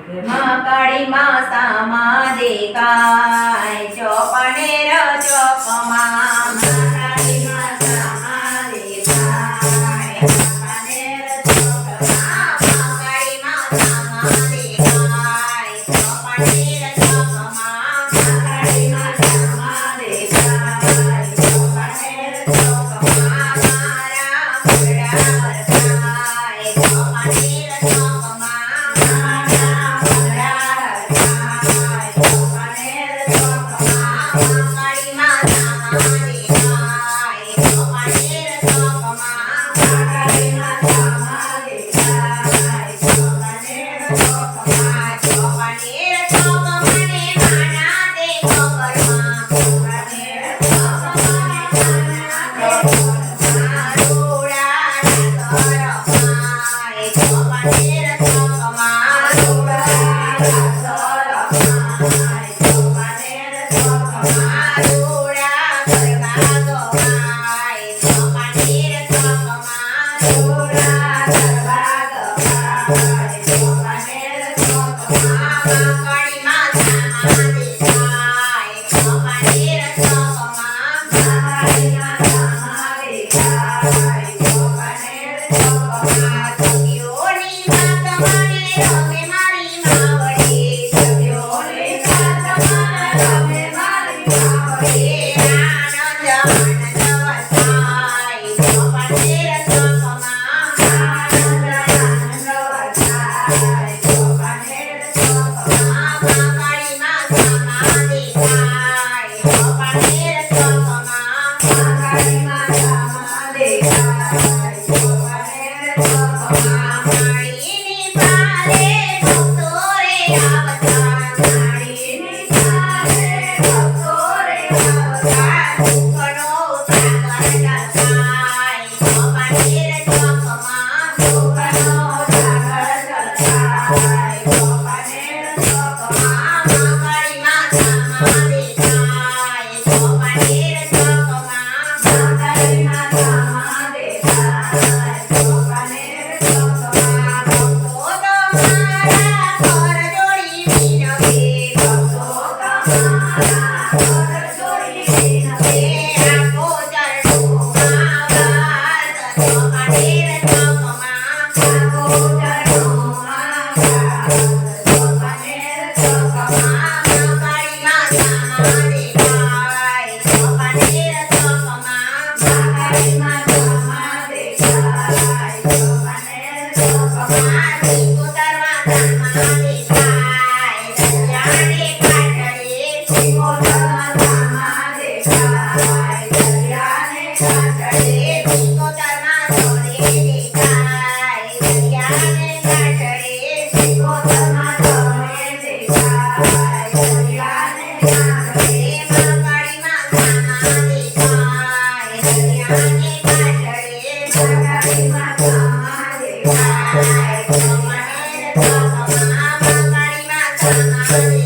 મકાળી માસામાં દેખાય ચોપનેર ચોકમાં મકાળી માસામાં દેખાય ચોપનેર ચોકમાં મકાળી માસામાં દેખાય ચોપનેર ચોકમાં મકાળી માસામાં દેખાય ચોપનેર ચોકમાં મારા મુરડા વરસાય ચોપનેર ચોકમાં મારા મુરડા વરસાય ચોપનેર ચોકમાં મકાળી માસામાં દેખાય ચોપનેર ચોકમાં મકાળી માસામાં દેખાય ચોપનેર ચોકમાં ચોપનેર ચોક મને માના તે ખબરમાં ચોપનેર ચોક મને માના તે ખબરમાં રૂડાના સરપાય ચોપનેર ચોકમાં રૂડાના સરપાય ચોપનેર ચોકમાં રૂડા ગરબા ગવાય ચોપનેર ચોકમાં રૂડા ગરબા ગવાય ચોપનેર ચોકમાં મકાળી માસામાં દેખાય ચોપનેર ચોકમાં મકાળી માસામાં દેખાય ચોપનેર ચોકમાં સખીઓની વાત મને રમે મારી માવડી સખીઓની વાત મને રમે મારી માવડી આનંદ આનંદ વરસાય ચોપનેર ચોકમાં આનંદ આનંદ વરસાય ચોપનેર ચોકમાં મકાળી માસામાં દેખાય ચોપનેર ચોકમાં મકાળી માસામાં દેખાય ચોપનેર ચોકમાં માળીની પારે ભક્તો રે આવતા માળીની પારે ભક્તો રે આવતા સુખનો સાગર દર્શાય ચોપનેર ચોકમાં સુખનો સાગર દર્શાય ચોપનેર ચોકમાં મકાળી માસામાં દેખાય ચોપનેર ચોકમાં મકાળી માસામાં દેખાય ચોપનેર ચોકમાં ભક્તો તમારા કર જોડી વિનવે ભક્તો તમારા કર જોડી વિનવે આપો ચરણોમાં વાસ ચોપનેર ચોકમાં આપો ચરણોમાં વાસ ચોપનેર ચોકમાં મકાળી માસામાં દેખાય ચોપનેર ચોકમાં મકાળી માસામાં દેખાય ચોપનેર ચોકમાં સિકોતરમાં ધામમાં દેખાય દરિયાને કાંઠે સિકોતરમાં ધામમાં દેખાય દરિયાને કાંઠે સિકોતરમાં ધોળે દેખાય દરિયાને કાંઠે સિકોતરમાં ધોળે દેખાય દરિયાને કાંઠે મકાળી માસામાં દેખાય દરિયાને કાંઠે મકાળી માસામાં દેખાય ચોપનેર ચોકમાં મકાળી માસામાં